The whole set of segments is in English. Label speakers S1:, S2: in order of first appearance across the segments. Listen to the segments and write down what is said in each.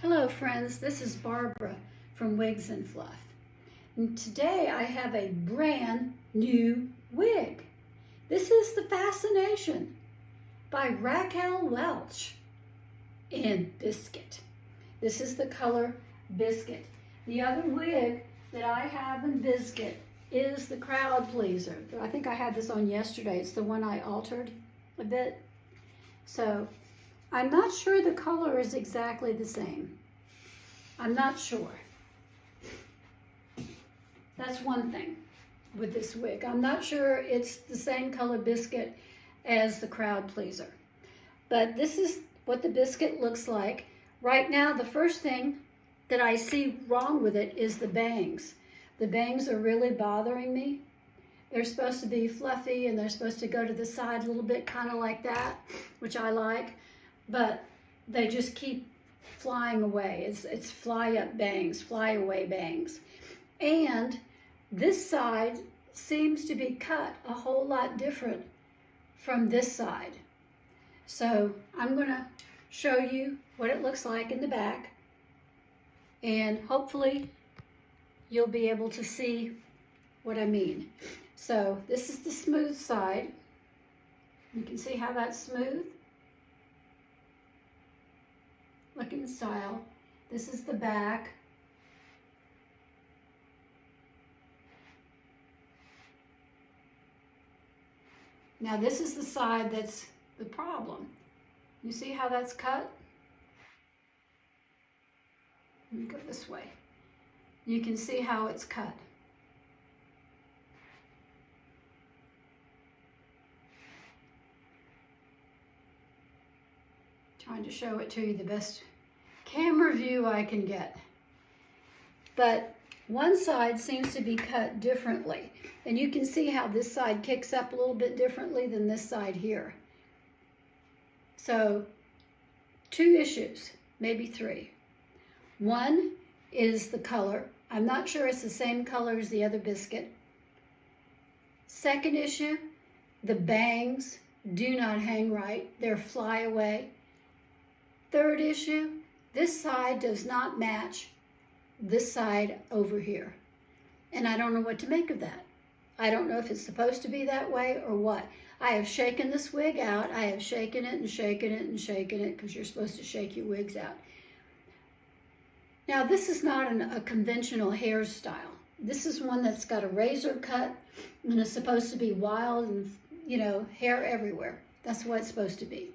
S1: Hello friends, this is Barbara from Wigs and Fluff. And today I have a brand new wig. This is the Fascination by Raquel Welch in Biscuit. This is the color Biscuit. The other wig that I have in Biscuit is the Crowd Pleaser. I think I had this on yesterday. It's the one I altered a bit. So I'm not sure the color is exactly the same. I'm not sure. That's one thing with this wig. I'm not sure it's the same color Biscuit as the Crowd Pleaser. But this is what the Biscuit looks like. Right now, the first thing that I see wrong with it is the bangs. The bangs are really bothering me. They're supposed to be fluffy and they're supposed to go to the side a little bit, kind of like that, which I like. But they just keep flying away. It's fly up bangs, fly away bangs. And this side seems to be cut a whole lot different from this side. So I'm gonna show you what it looks like in the back, and hopefully you'll be able to see what I mean. So this is the smooth side. You can see how that's smooth looking style. This is the back. Now this is the side that's the problem. You see how that's cut? Let me go this way. You can see how it's cut. Trying to show it to you the best camera view I can get. But one side seems to be cut differently. And you can see how this side kicks up a little bit differently than this side here. So, two issues, maybe three. One is the color. I'm not sure it's the same color as the other Biscuit. Second issue, the bangs do not hang right. They're fly away. Third issue, this side does not match this side over here. And I don't know what to make of that. I don't know if it's supposed to be that way or what. I have shaken this wig out. I have shaken it and shaken it and shaken it, because you're supposed to shake your wigs out. Now this is not a conventional hairstyle. This is one that's got a razor cut and is supposed to be wild and, you know, hair everywhere. That's what it's supposed to be.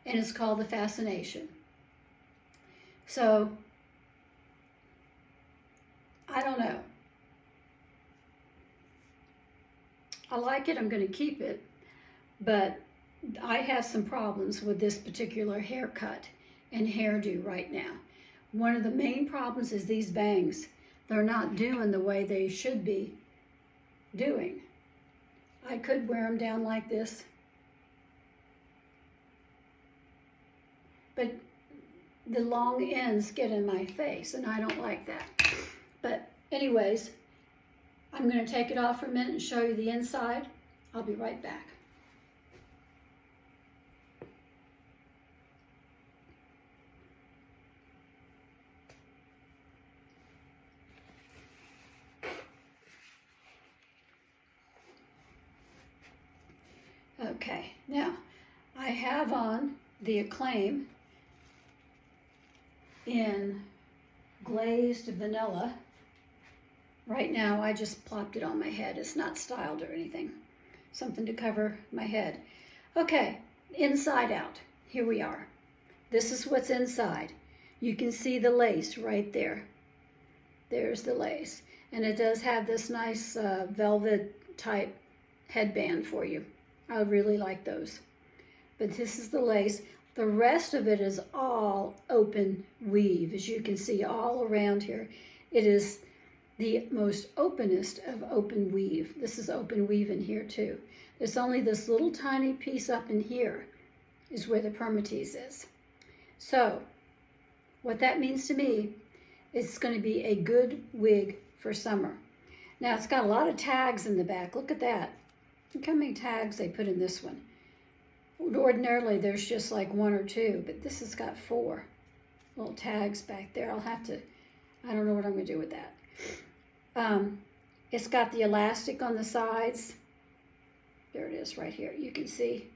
S1: And it's called the Fascination. So, I don't know. I like it, I'm going to keep it, but I have some problems with this particular haircut and hairdo right now. One of the main problems is these bangs. They're not doing the way they should be doing. I could wear them down like this, but the long ends get in my face, and I don't like that. But anyways, I'm going to take it off for a minute and show you the inside. I'll be right back. Okay, now I have on the Acclaim in glazed vanilla. Right now I just plopped it on my head. It's not styled or anything. Something to cover my head. Okay, inside out. Here we are. This is what's inside. You can see the lace right there. There's the lace. And it does have this nice velvet type headband for you. I really like those. But this is the lace. The rest of it is all open weave, as you can see all around here. It is the most openest of open weave. This is open weave in here too. There's only this little tiny piece up in here is where the permatease is. So what that means to me, it's going to be a good wig for summer. Now it's got a lot of tags in the back. Look at that. Look how many tags they put in this one. Ordinarily there's just like one or two, but this has got 4. little tags back there. I'll have to, I don't know what I'm going to do with that. It's got the elastic on the sides. There it is right here. You can see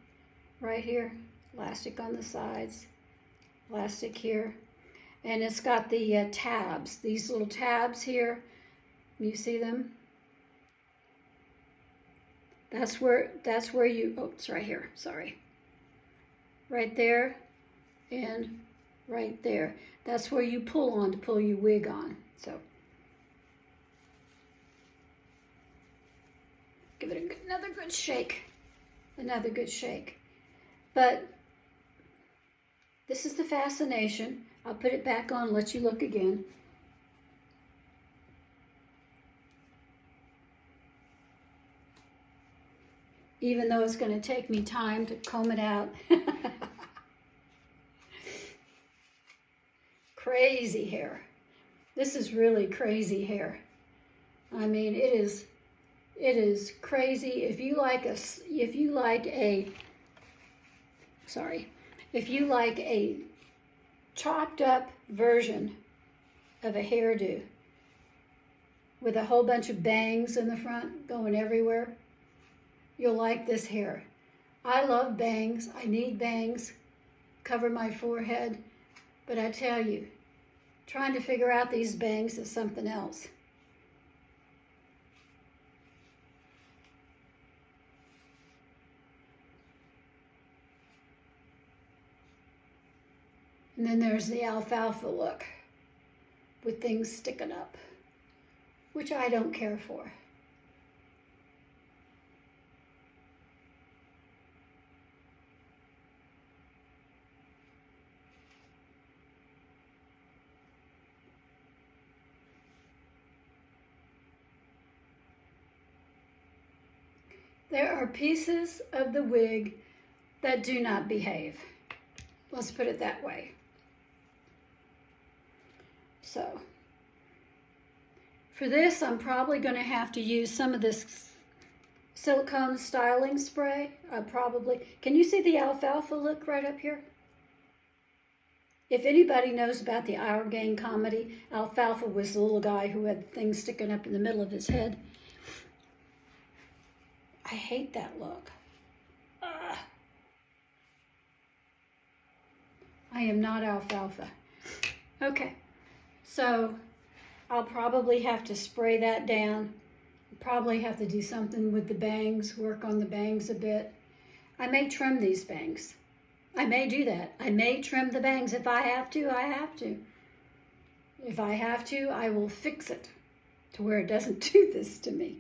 S1: right here, elastic on the sides, elastic here. And it's got the tabs, these little tabs here. You see them? That's where you, oh, it's right here, sorry. Right there and right there. That's where you pull on to pull your wig on. So give it another good shake. Another good shake. But this is the Fascination. I'll put it back on, let you look again. Even though it's going to take me time to comb it out. Crazy hair. This is really crazy hair. I mean, it is crazy. If you like a chopped up version of a hairdo with a whole bunch of bangs in the front going everywhere, you'll like this hair. I love bangs. I need bangs. Cover my forehead. But I tell you, trying to figure out these bangs is something else. And then there's the alfalfa look with things sticking up, which I don't care for. There are pieces of the wig that do not behave. Let's put it that way. So, for this, I'm probably going to have to use some of this silicone styling spray. Can you see the alfalfa look right up here? If anybody knows about the Our Gang comedy, Alfalfa was the little guy who had things sticking up in the middle of his head. I hate that look. I am not alfalfa. Okay, so I'll probably have to spray that down. Probably have to do something with the bangs, work on the bangs a bit. I may trim these bangs. I may do that. I may trim the bangs. If I have to, I have to. If I have to, I will fix it to where it doesn't do this to me.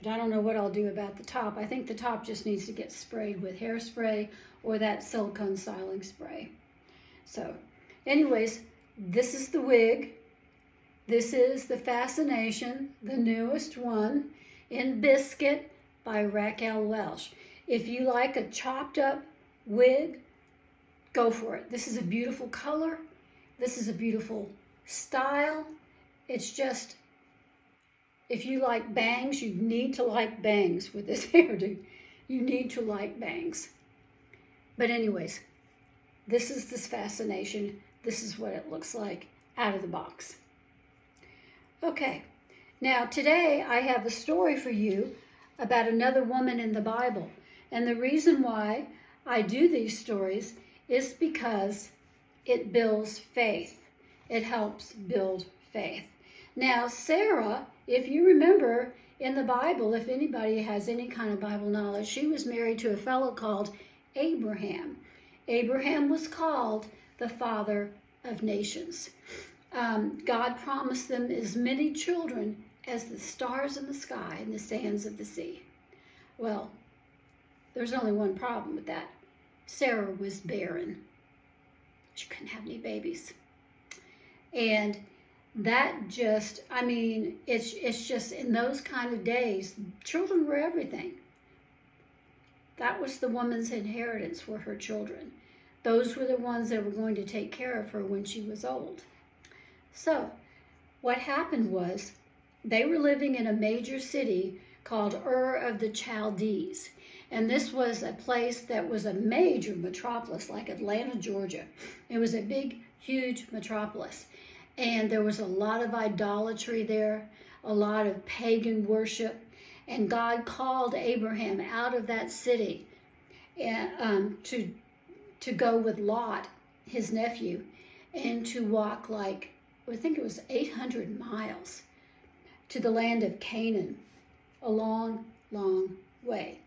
S1: But I don't know what I'll do about the top. I think the top just needs to get sprayed with hairspray or that silicone styling spray. So, anyways, this is the wig. This is the Fascination, the newest one, in Biscuit by Raquel Welch. If you like a chopped up wig, go for it. This is a beautiful color. This is a beautiful style. It's just, if you like bangs, you need to like bangs with this hairdo. You need to like bangs. But anyways, this is this Fascination. This is what it looks like out of the box. Okay, now today I have a story for you about another woman in the Bible. And the reason why I do these stories is because it builds faith. It helps build faith. Now, Sarah, if you remember in the Bible, if anybody has any kind of Bible knowledge, she was married to a fellow called Abraham. Abraham was called the father of nations. God promised them as many children as the stars in the sky and the sands of the sea. Well, there's only one problem with that. Sarah was barren. She couldn't have any babies. And that just, I mean, it's just in those kind of days, children were everything. That was the woman's inheritance, were her children. Those were the ones that were going to take care of her when she was old. So what happened was they were living in a major city called Ur of the Chaldees. And this was a place that was a major metropolis, like Atlanta, Georgia. It was a big, huge metropolis. And there was a lot of idolatry there, a lot of pagan worship. And God called Abraham out of that city and, to go with Lot, his nephew, and to walk like, I think it was 800 miles to the land of Canaan, a long, long way.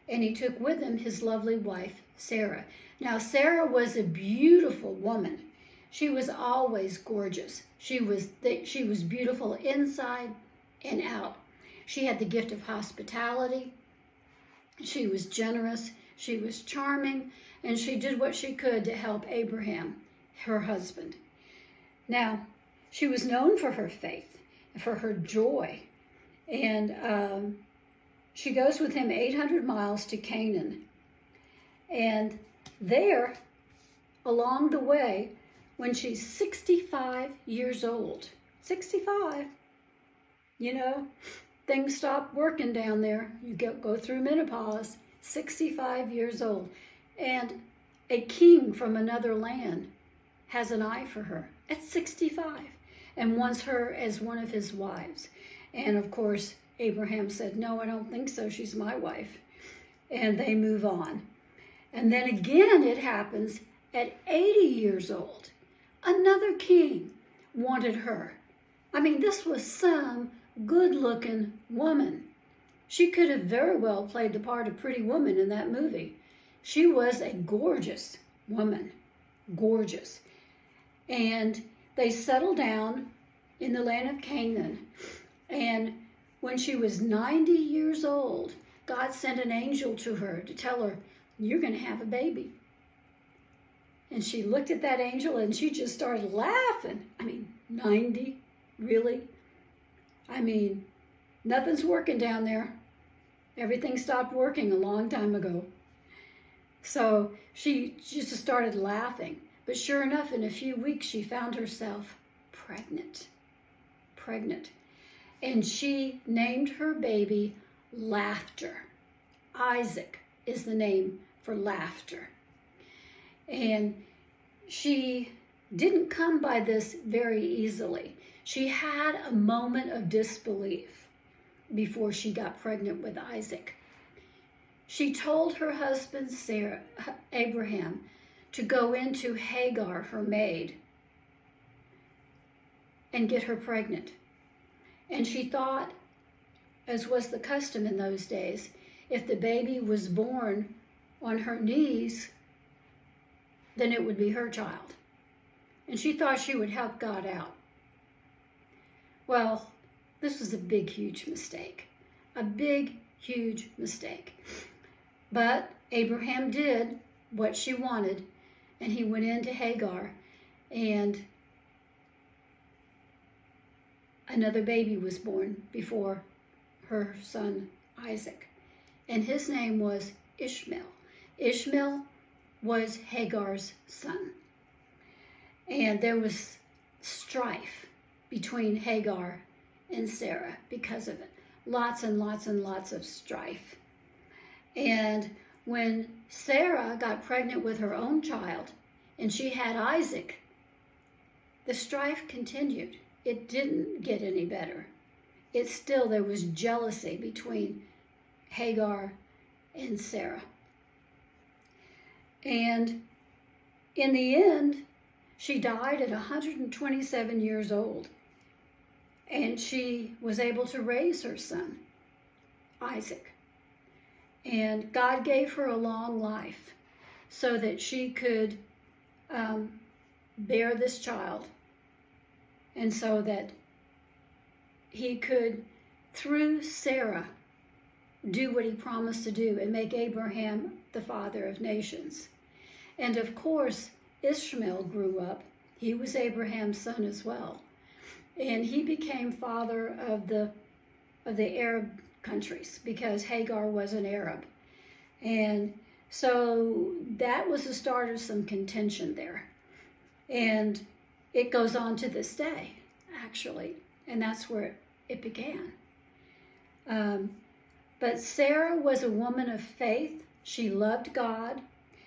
S1: And he took with him his lovely wife, Sarah. Now, Sarah was a beautiful woman. She was always gorgeous. She was beautiful inside and out. She had the gift of hospitality. She was generous. She was charming. And she did what she could to help Abraham, her husband. Now, she was known for her faith, for her joy. And she goes with him 800 miles to Canaan. And there, along the way, when she's 65 years old, 65, you know, things stop working down there. You go through menopause, 65 years old. And a king from another land has an eye for her at 65 and wants her as one of his wives. And of course, Abraham said, no, I don't think so. She's my wife. And they move on. And then again, it happens at 80 years old. Another king wanted her. I mean, this was some good-looking woman. She could have very well played the part of Pretty Woman in that movie. She was a gorgeous woman, gorgeous. And they settled down in the land of Canaan. And when she was 90 years old, God sent an angel to her to tell her, you're going to have a baby. And she looked at that angel and she just started laughing. I mean, 90? Really? I mean, nothing's working down there. Everything stopped working a long time ago. So she just started laughing. But sure enough, in a few weeks, she found herself pregnant. And she named her baby Laughter. Isaac is the name for laughter. And she didn't come by this very easily. She had a moment of disbelief before she got pregnant with Isaac. She told her husband, Abraham, to go into Hagar, her maid, and get her pregnant. And she thought, as was the custom in those days, if the baby was born on her knees, then it would be her child. And she thought she would help God out. Well, this was a big, huge mistake. A big, huge mistake. But Abraham did what she wanted, and he went into Hagar, and another baby was born before her son Isaac. And his name was Ishmael. Ishmael was Hagar's son. And there was strife between Hagar and Sarah because of it. Lots and lots and lots of strife. And when Sarah got pregnant with her own child and she had Isaac, the strife continued. It didn't get any better. There was jealousy between Hagar and Sarah. And in the end, she died at 127 years old. And she was able to raise her son, Isaac. And God gave her a long life so that she could bear this child. And so that he could, through Sarah, do what he promised to do and make Abraham the father of nations. And of course, Ishmael grew up. He was Abraham's son as well. And he became father of the Arab countries because Hagar was an Arab. And so that was the start of some contention there. And it goes on to this day, actually. And that's where it began. But Sarah was a woman of faith. She loved God.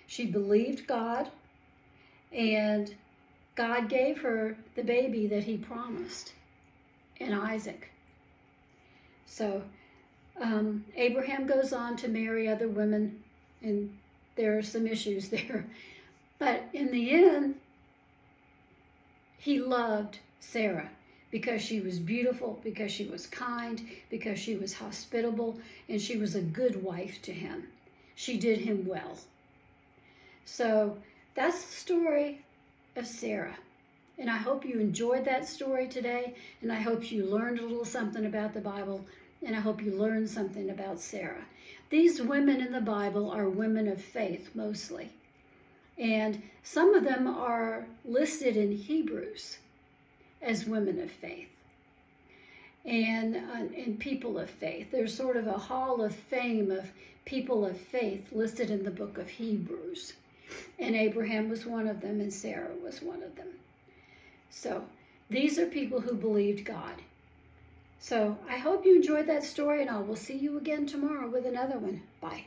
S1: She believed God. And God gave her the baby that he promised in Isaac. So Abraham goes on to marry other women, and there are some issues there. But in the end, he loved Sarah because she was beautiful, because she was kind, because she was hospitable, and she was a good wife to him. She did him well. So that's the story of Sarah. And I hope you enjoyed that story today, and I hope you learned a little something about the Bible, and I hope you learned something about Sarah. These women in the Bible are women of faith mostly. And some of them are listed in Hebrews as women of faith and people of faith. There's sort of a hall of fame of people of faith listed in the book of Hebrews. And Abraham was one of them, and Sarah was one of them. So these are people who believed God. So I hope you enjoyed that story, and I will see you again tomorrow with another one. Bye.